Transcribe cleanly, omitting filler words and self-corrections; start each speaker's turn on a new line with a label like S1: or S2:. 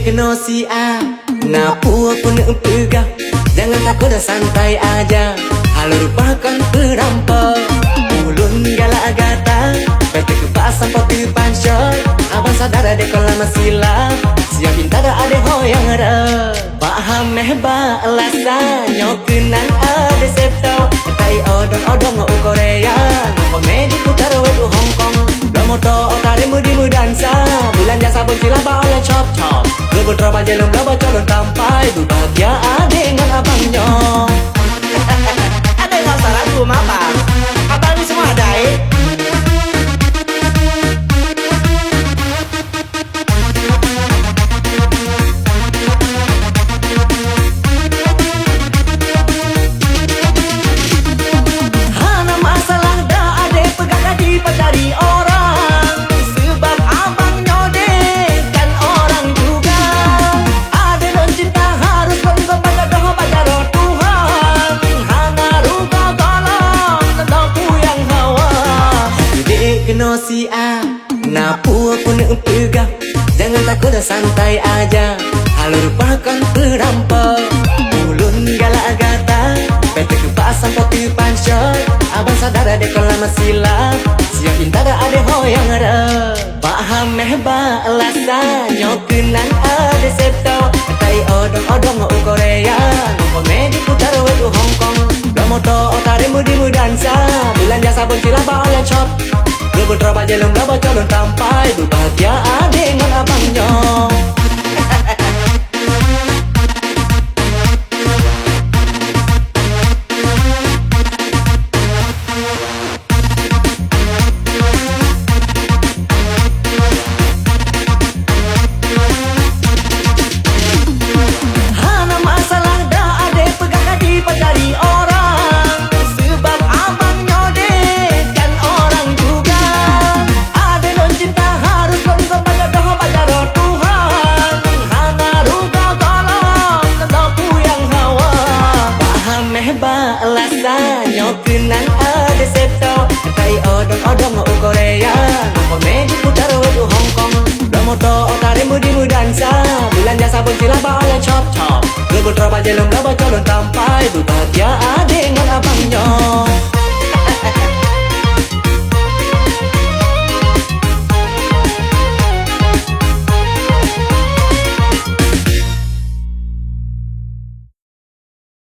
S1: kena si A. Napu aku nak pegang, jangan takut dah santai aja. Hal rupakan perampok, ulun galak gata. Bete ke pasang poti pansor, abang sadar ada kalau masih lah. Siap minta dah ada hoyang ada. Paham mehba alasan, nyok kenang ada septo. Tai odong-odong u Korea, komedi putar wetu Hong Kong. Moto otare mudi dansa, bulan jasa bersilah oleh chop-chop. Rebut roba jelum roba colon tampai, tu bahagia dengan abangnya. Ada yang salah tu abang, abang ni semua ada Hana masalah dah ada pegang kaki pecari orang. Kena si A, napu aku nak pegang, jangan takut dah santai aja. Hal rupakan perampok, ulun galak gata. Bete ke pasang poti pansor, abang sadar ada kalau masih lah. Siap minta dah ada hoyang ada. Paham mehba alasan, nyok kenang ada septo. Tai odong-odong u Korea, komedi putar wetu Hong Kong. Moto otare mudi dansa, bulan jasa bersilah oleh chop. Rebut roba jelum roba colon tampai, tu bahagia dengan abangnya. Hana masalah dah ada pegang kaki pecari orang. Alasan nyok kenang ada septo. Tai odong-odong u Korea, komedi putar wetu Hong Kong. Moto otare mudi dansa, bulan jasa bersilah oleh chop-chop. Rebut roba jelum roba colon tampai, tu bahagia dengan abangnya.